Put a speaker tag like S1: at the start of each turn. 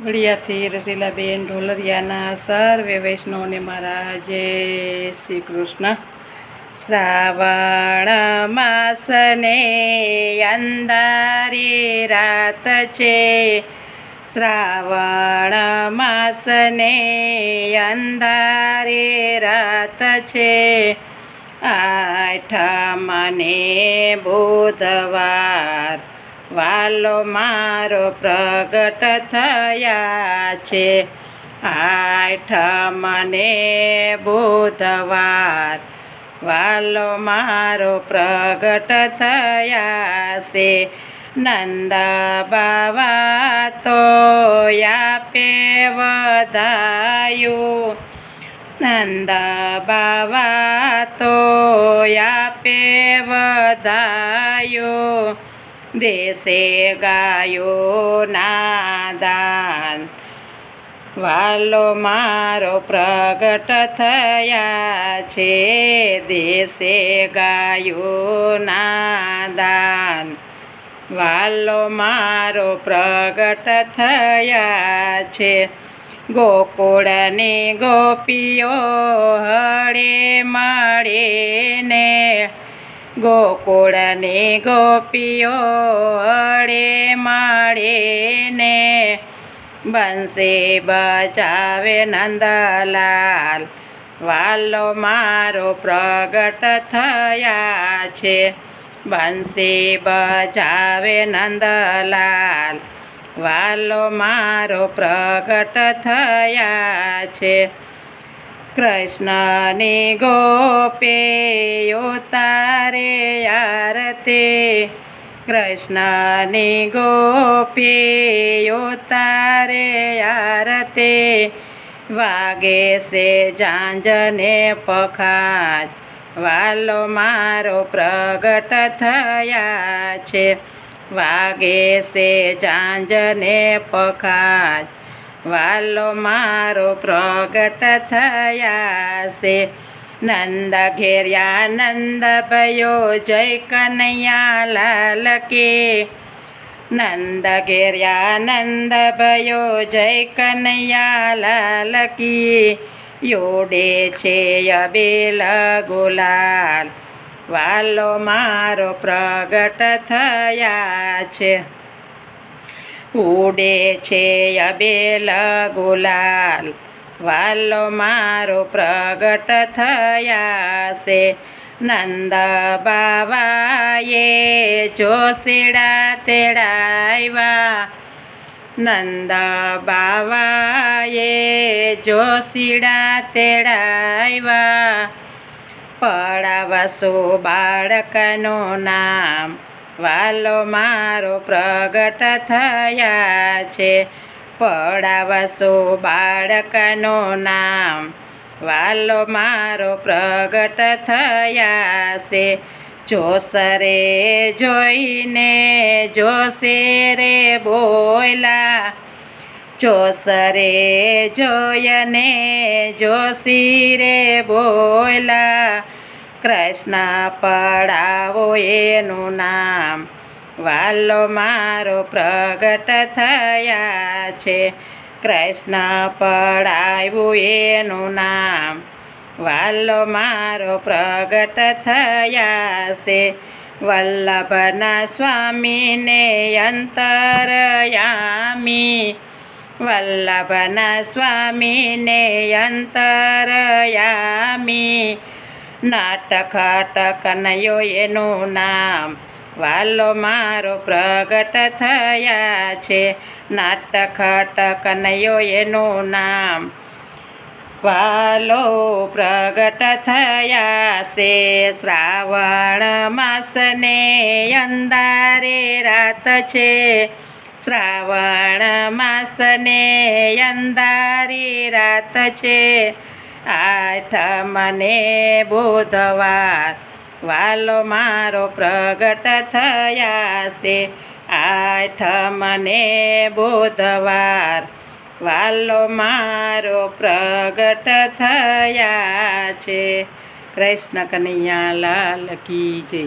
S1: વડિયાથી રસીલાબેન ઢોલરિયાના સર્વે વૈષ્ણવને મારા જય શ્રી કૃષ્ણ. શ્રાવણ માસને અંધારી રાત છે, શ્રાવણ માસને અંધારી રાત છે, આઠમને બુધવાર વાલો મારો પ્રગટ થયા છે, આઠમને બુધવાર વાલો મારો પ્રગટ થયા છે. નંદ બાવા તો આપે વધાયું, નંદ બાવા તો આપે વધાયું, દેશે ગાયો નાદાન વાલો મારો પ્રગટ થયા છે, દેશે ગાયો નાદાન વાલો મારો પ્રગટ થયા છે. ગોકુળની ગોપીઓ હળે મળીને, ગોકુળની ગોપીઓ હળે મળીને, બંસી બજાવે નંદલાલ વાલો મારો પ્રગટ થયા છે, બંસી બજાવે નંદલાલ વાલો મારો પ્રગટ થયા છે. કૃષ્ણની ગોપીઓ તારે આરતી, કૃષ્ણની ગોપીઓ તારે આરતી, વાગે છે ઝાંઝને પખાત વાલો મારો પ્રગટ થયા છે, વાગે છે ઝાંઝને પખાત વાલો મારો પ્રગટ થયા છે. નંદ ઘેર્યા નંદ ભયો જય કનૈયા લાલ કી, નંદ ઘેર્યા નંદ ભયો જય કનૈયા લાલ કી, યોડે છે અબેલ ગુલાલ વાલો મારો પ્રગટ થયા છે, ઉડે છે અબેલ ગુલાલ વાલો મારો પ્રગટ થયા છે. નંદ બાવાએ જોશીડા તેડાવ્યા, નંદ બાવાએ જોશીડા તેડાવ્યા, પડાવશું બાળકનું નામ વાલો મારો પ્રગટ થયા છે, પડાવશું બાળકનું નામ વાલો મારો પ્રગટ થયા છે. જોસરે જોઈને જોશેરે બોલ્યા, જોસરે જોયને જોશીરે બોલ્યા, કૃષ્ણ પડાવો એનું નામ વાલો મારો પ્રગટ થયા છે, કૃષ્ણ પડાવ્યું એનું નામ વાલો મારો પ્રગટ થયા છે. વલ્લભના સ્વામીને અંતરયામી, વલ્લભના સ્વામીને અંતરયામી, નાટખટ કનૈયો એનું નામ વાલો મારો પ્રગટ થયા છે, નાટખટ કનૈયો એનું નામ વાલો પ્રગટ થયા છે. શ્રાવણ માસને અંધારે રાત છે, શ્રાવણ માસને અંધારી રાત છે, આઠમને બુધવાર વાલો મારો પ્રગટ થયા છે, આઠમને બુધવાર વાલો મારો પ્રગટ થયા છે. કૃષ્ણ કનૈયા લાલ કી જય.